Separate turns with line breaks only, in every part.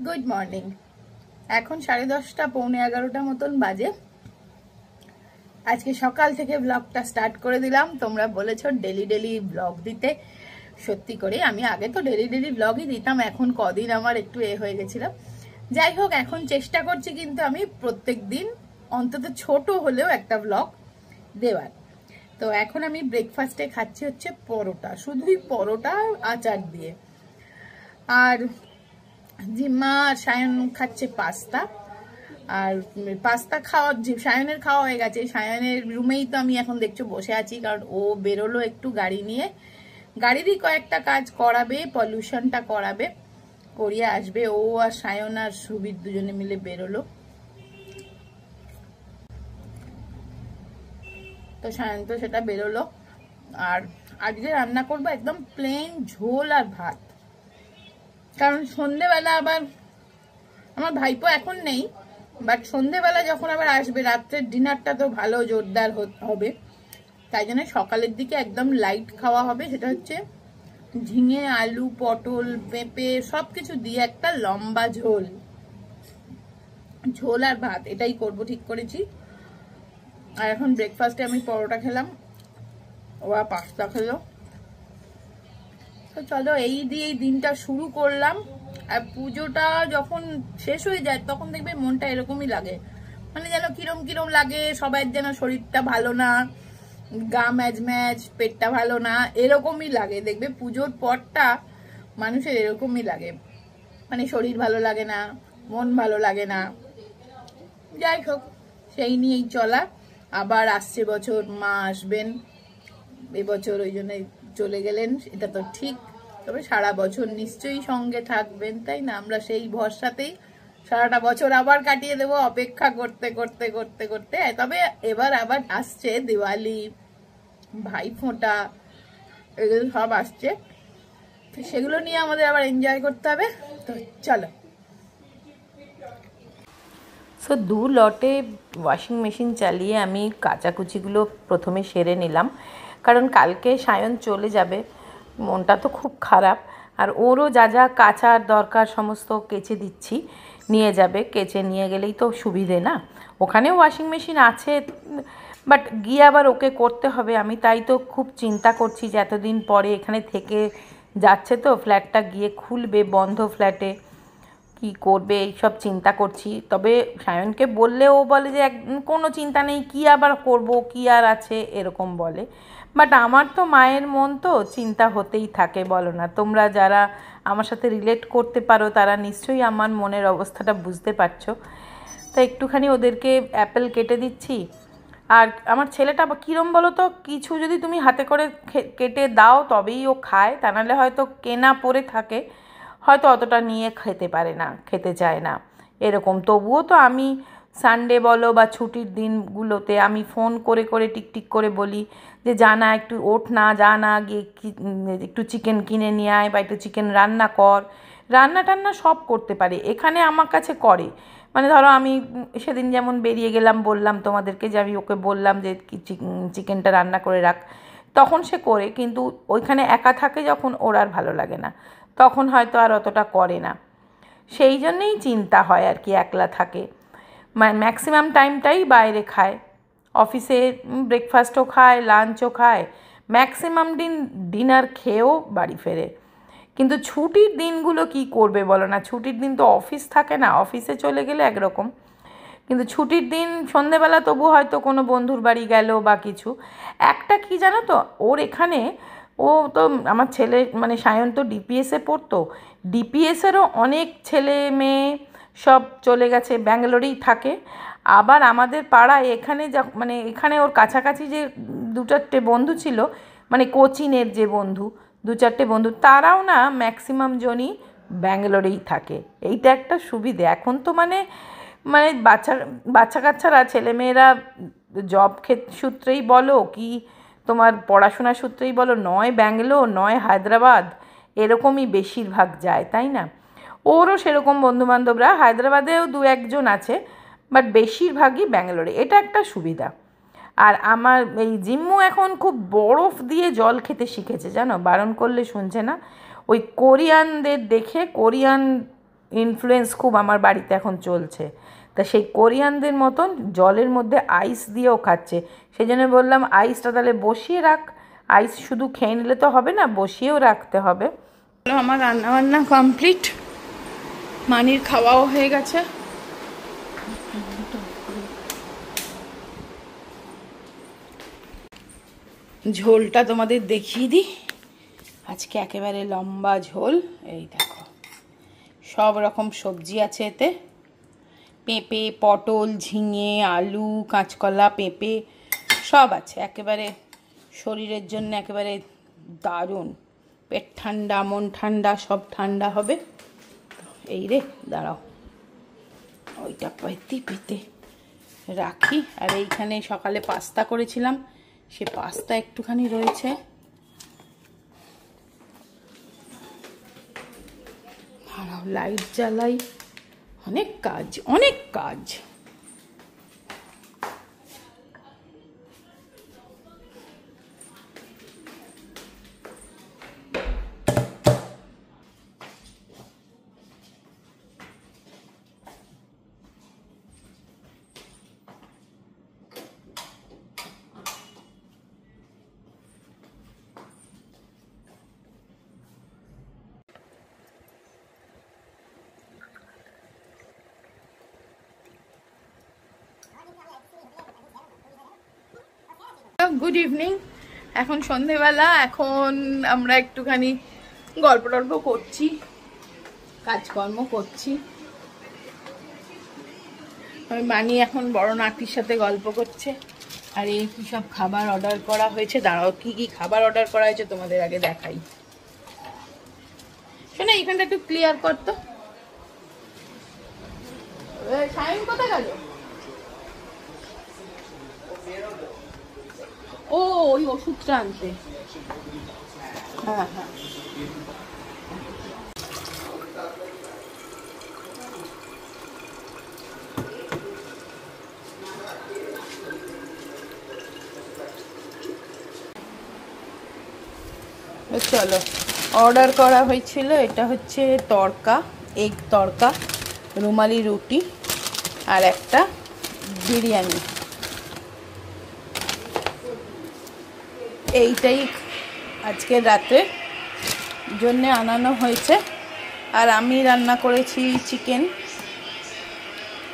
Good morning. এখন 10:30 পৌনে 11টা মতন বাজে। আজকে সকাল থেকে ব্লগটা স্টার্ট করে দিলাম। তোমরা বলেছো ডেলি ডেলি ব্লগ দিতে। সত্যি করে আমি আগে তো ডেলি ডেলি ব্লগই দিতাম, এখন কদিন আমার একটু হয়ে গেছিল। যাই হোক, এখন চেষ্টা করছি কিন্তু আমি প্রত্যেক দিন অন্তত ছোট হলেও একটা ব্লগ দেওয়ার। তো এখন আমি ব্রেকফাস্টে খাচ্ছি হচ্ছে পরোটা, শুধুই পরোটা আচার দিয়ে। আর জিম্মা আর সায়ন খাচ্ছে পাস্তা। আর পাস্তা খাওয়া সায়নের খাওয়া হয়ে গেছে। সায়নের রুমেই তো আমি এখন দেখছো বসে আছি, কারণ ও বেরোলো একটু গাড়ি নিয়ে। গাড়িরই কয়েকটা কাজ করাবে, পলিউশনটা করাবে, করিয়ে আসবে। ও আর সায়ন আর সুবীর দুজনে মিলে বেরোলো। তো সায়ন তো সেটা বেরোলো। আর আজকে রান্না করবো একদম প্লেন ঝোল আর ভাত। কারণ সন্ধেবেলা আবার আমার ভাইপো এখন নেই, বাট সন্ধেবেলা যখন আবার আসবে, রাত্রের ডিনারটা তো ভালো জোরদার হবে। তাই জন্য সকালের দিকে একদম লাইট খাওয়া হবে। সেটা হচ্ছে ঝিঙে, আলু, পটল, পেঁপে সবকিছু দিয়ে একটা লম্বা ঝোল। ঝোল আর ভাত এটাই করব ঠিক করেছি। আর এখন ব্রেকফাস্টে আমি পরোটা খেলাম, ওরা পাস্তা খেলো। তো চলো এই দিয়ে এই দিনটা শুরু করলাম। আর পুজোটা যখন শেষ হয়ে যায় তখন দেখবে মনটা এরকমই লাগে, মানে যেন কিরম কিরম লাগে, সবাই যেন শরীরটা ভালো না, গা ম্যাজ ম্যাজ, পেটটা ভালো না, এরকমই লাগে। দেখবে পুজোর পরটা মানুষের এরকমই লাগে, মানে শরীর ভালো লাগে না, মন ভালো লাগে না। যাই হোক, সেই নিয়েই চলা। আবার আসছে বছর মা আসবেন, এবছর ওই জন্য চলে গেলেন, এটা তো ঠিক। তবে সারা বছর নিশ্চয়ই সঙ্গে থাকবেন, তাই না? আমরা সেই ভরসাতেই সারাটা বছর আবার কাটিয়ে দেবো, অপেক্ষা করতে করতে করতে করতে। তবে এবার আবার আসছে দিওয়ালি, ভাইফোঁটা, এগুলো সব আসছে, সেগুলো নিয়ে আমাদের আবার এনজয় করতে হবে। তো চলো।
সো 2 লটে ওয়াশিং মেশিন চালিয়ে আমি কাচাকুচিগুলো প্রথমে সেরে নিলাম, কারণ কালকে সায়ন চলে যাবে। মনটা তো খুব খারাপ। আর ওরও যা যা কাচার দরকার সমস্ত কেচে দিচ্ছি, নিয়ে যাবে। কেচে নিয়ে গেলেই তো সুবিধে না। ওখানেও ওয়াশিং মেশিন আছে, বাট গিয়ে আবার ওকে করতে হবে। আমি তাই তো খুব চিন্তা করছি যে এতদিন পরে এখানে থেকে যাচ্ছে, তো ফ্ল্যাটটা গিয়ে খুলবে, বন্ধ ফ্ল্যাটে কি করবে এইসব চিন্তা করছি। তবে সায়নকে বললে ও বলে যে কোনো চিন্তা নেই, কি আবার করব, কি আর আছে, এরকম বলে। বাট আমার তো মায়ের মন, তো চিন্তা হতেই থাকে, বলো না? তোমরা যারা আমার সাথে রিলেট করতে পারো তারা নিশ্চয়ই আমার মনের অবস্থাটা বুঝতে পারছো। তো একটুখানি ওদেরকে অ্যাপেল কেটে দিচ্ছি। আর আমার ছেলেটা কীরম বলো তো, কিছু যদি তুমি হাতে করে কেটে দাও তবেই ও খায়, তা নাহলে হয়তো কেনা পড়ে থাকে, হয়তো অতটা নিয়ে খেতে পারে না, খেতে চায় না, এরকম। তবুও তো আমি সানডে বলো বা ছুটির দিনগুলোতে আমি ফোন করে করে টিকটিক করে বলি যে যা না একটু ওঠ না, যা না গিয়ে একটু চিকেন কিনে নিয়ে আয়, বা একটু চিকেন রান্না কর। রান্না টান্না সব করতে পারে, এখানে আমার কাছে করে। মানে ধরো আমি সেদিন যেমন বেরিয়ে গেলাম, বললাম তোমাদেরকে যে আমি ওকে বললাম যে চিকেনটা রান্না করে রাখ, তখন সে করে। কিন্তু ওইখানে একা থাকে যখন, ওর আর ভালো লাগে না, তখন হয়তো আর অতটা করে না। সেই জন্যেই চিন্তা হয় আর কি, একলা থাকে। ম্যাক্সিমাম টাইমটাই বাইরে খায়, অফিসে ব্রেকফাস্টও খায়, লাঞ্চও খায়, ম্যাক্সিমাম ডিনার খেয়েও বাড়ি ফেরে। কিন্তু ছুটির দিনগুলো কি করবে বলো না? ছুটির দিন তো অফিস থাকে না, অফিসে চলে গেলে একরকম, কিন্তু ছুটির দিন সন্ধেবেলা তবু হয়তো কোনো বন্ধুর বাড়ি গেল বা কিছু। একটা কি জানো তো, ওর এখানে, ও তো আমার ছেলে মানে সায়ন তো ডিপিএসে পড়তো, ডিপিএসেরও অনেক ছেলে মেয়ে সব চলে গেছে, ব্যাঙ্গালোরেই থাকে। আবার আমাদের পাড়ায় এখানে মানে এখানে ওর কাছাকাছি যে 2-4টে বন্ধু ছিল, মানে কোচিনের যে বন্ধু, 2-4টে বন্ধু, তারাও না ম্যাক্সিমাম জনই ব্যাঙ্গালোরেই থাকে। এইটা একটা সুবিধে এখন তো, মানে মানে বাচ্চা কাচ্চারা, ছেলেমেয়েরা জব সূত্রেই বলো কি তোমার পড়াশোনা সূত্রেই বলো, নয় ব্যাঙ্গালোর নয় হায়দ্রাবাদ, এরকমই বেশিরভাগ যায়, তাই না? ওরও সেরকম বন্ধুবান্ধবরা হায়দ্রাবাদেও 2-1জন আছে, বাট বেশিরভাগই ব্যাঙ্গালোরে। এটা একটা সুবিধা। আর আমার এই জিম্মু এখন খুব বরফ দিয়ে জল খেতে শিখেছে, জানো? বারণ করলে শুনছে না। ওই কোরিয়ানদের দেখে, কোরিয়ান ইনফ্লুয়েন্স খুব আমার বাড়িতে এখন চলছে, তা সেই কোরিয়ানদের মতন জলের মধ্যে আইস দিয়েও খাচ্ছে। সেই জন্য বললাম আইসটা তাহলে বসিয়ে রাখ, আইস শুধু খেয়ে নিলে তো হবে না, বসিয়েও রাখতে হবে।
আমার রান্নাবান্না কমপ্লিট, মানির খাওয়াও হয়ে গেছে। ঝোলটা তোমাদের দেখিয়ে দিই, আজকে একেবারে লম্বা ঝোল। এই দেখো সব রকম সবজি আছে এতে, পেঁপে, পটল, ঝিঙে, আলু, কাঁচকলা, পেঁপে সব আছে। একেবারে শরীরের জন্য একেবারে দারুণ, পেট ঠান্ডা, মন ঠান্ডা, সব ঠান্ডা হবে। এই রে দাঁড়াও, ওইটা পেতে রাখি। আর এইখানে সকালে পাস্তা করেছিলাম, সে পাস্তা একটুখানি রয়েছে। দাঁড়াও লাইট জ্বালাই, অনেক কাজ, অনেক কাজ। গুড ইভিনিং, এখন সন্ধেবেলা, এখন আমরা একটুখানি গল্প টল্প করছি, কাজকর্ম করছি। আমি মানি এখন বড় নাতির সাথে গল্প করছে। আর এই কি সব খাবার অর্ডার করা হয়েছে, দাঁড়াও কি কি খাবার অর্ডার করা হয়েছে তোমাদের আগে দেখাই। শোনা এইখানটা একটু ক্লিয়ার করতো, সাইন কোথায় গেল? ও ওই ওষুধটা আনতে। হ্যাঁ হ্যাঁ, চলো অর্ডার করা হয়েছিল। এটা হচ্ছে তড়কা, এগ তড়কা, রুমালি রুটি আর একটা বিরিয়ানি। এইটাই আজকের রাতের জন্য আনানো হয়েছে। আর আমি রান্না করেছি চিকেন,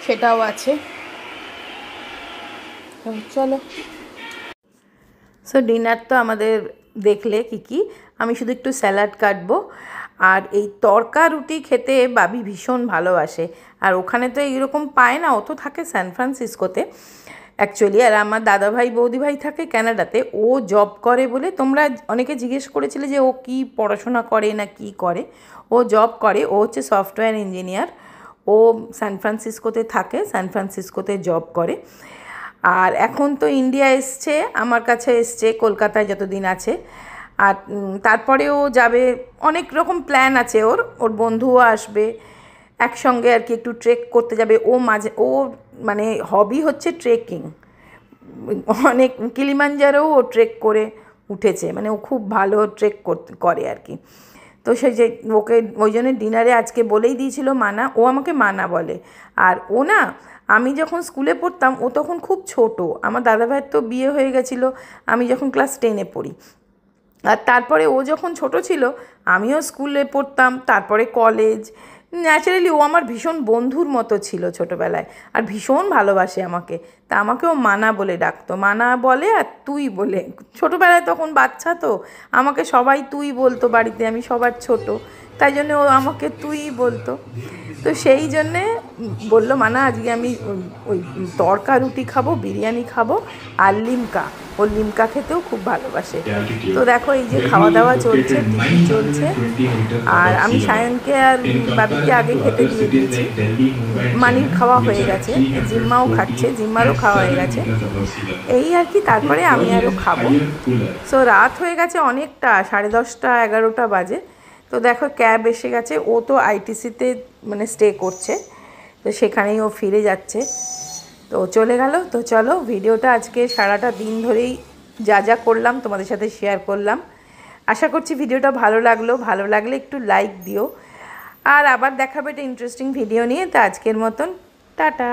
সেটাও আছে। চলো,
সো ডিনার তো আমাদের দেখলে কি কি, আমি শুধু একটু স্যালাড কাটবো। আর এই তড়কা রুটি খেতে বাবি ভীষণ ভালোবাসে, আর ওখানে তো এইরকম পায় না, ও তো থাকে সান ফ্রান্সিসকোতে অ্যাকচুয়ালি। আর আমার দাদাভাই বৌদিভাই থাকে ক্যানাডাতে। ও জব করে বলে, তোমরা অনেকে জিজ্ঞেস করেছিলে যে ও কি পড়াশোনা করে না কি করে, ও জব করে। ও হচ্ছে সফটওয়্যার ইঞ্জিনিয়ার, ও সান ফ্রান্সিসকোতে থাকে, সান ফ্রান্সিসকোতে জব করে। আর এখন তো ইন্ডিয়া এসছে, আমার কাছে এসছে, কলকাতায় যতদিন আছে। আর তারপরেও যাবে, অনেক রকম প্ল্যান আছে ওর, ওর বন্ধুও আসবে একসঙ্গে আর কি, একটু ট্রেক করতে যাবে। ও মাঝে, ও মানে হবি হচ্ছে ট্রেকিং, অনেক কিলিমাঞ্জারোও ও ট্রেক করে উঠেছে, মানে ও খুব ভালো ট্রেক করে আর কি। তো সেই যে ওকে ওই জন্য ডিনারে আজকে বলেই দিয়েছিল মানা, ও আমাকে মানা বলে। আর ও না, আমি যখন স্কুলে পড়তাম ও তখন খুব ছোট, আমার দাদাভাইয়ের তো বিয়ে হয়ে গেছিলো আমি যখন ক্লাস 10-এ পড়ি। আর তারপরে ও যখন ছোট ছিল আমিও স্কুলে পড়তাম, তারপরে কলেজ। ন্যাচারালি ও আমার ভীষণ বন্ধুর মতো ছিল ছোটোবেলায়, আর ভীষণ ভালোবাসে আমাকে। তা আমাকেও মানা বলে ডাকতো, মানা বলে আর তুই বলে। ছোটোবেলায় তখন বাচ্চা তো, আমাকে সবাই তুই বলতো বাড়িতে, আমি সবার ছোট, তাই জন্য ও আমাকে তুই বলতো। তো সেই জন্যে বললো মানা আজকে আমি ওই তড়কা রুটি খাবো, বিরিয়ানি খাবো আর লিমকা। ও লিমকা খেতেও খুব ভালোবাসে। তো দেখো এই যে খাওয়া দাওয়া চলছে, টিভি চলছে। আর আমি সায়নকে আর বাবিকে আগে খেতে দিয়ে দিয়েছি, মানির খাওয়া হয়ে গেছে, জিম্মাও খাচ্ছে, জিম্মারও খাওয়া হয়ে গেছে, এই আর কি। তারপরে আমি আরও খাবো। সো রাত হয়ে গেছে অনেকটা, 10:30 11টা বাজে। তো দেখো ক্যাব এসে গেছে, ও তো আইটিসিতে মানে স্টে করছে, তো সেখানেই ও ফিরে যাচ্ছে। তো চলে গেল। তো চলো ভিডিওটা আজকে সারাটা দিন ধরেই যা যা করলাম তোমাদের সাথে শেয়ার করলাম। আশা করছি ভিডিওটা ভালো লাগলে একটু লাইক দিও। আর আবার দেখাবে একটা ইন্টারেস্টিং ভিডিও নিয়ে। তো আজকের মতন টাটা।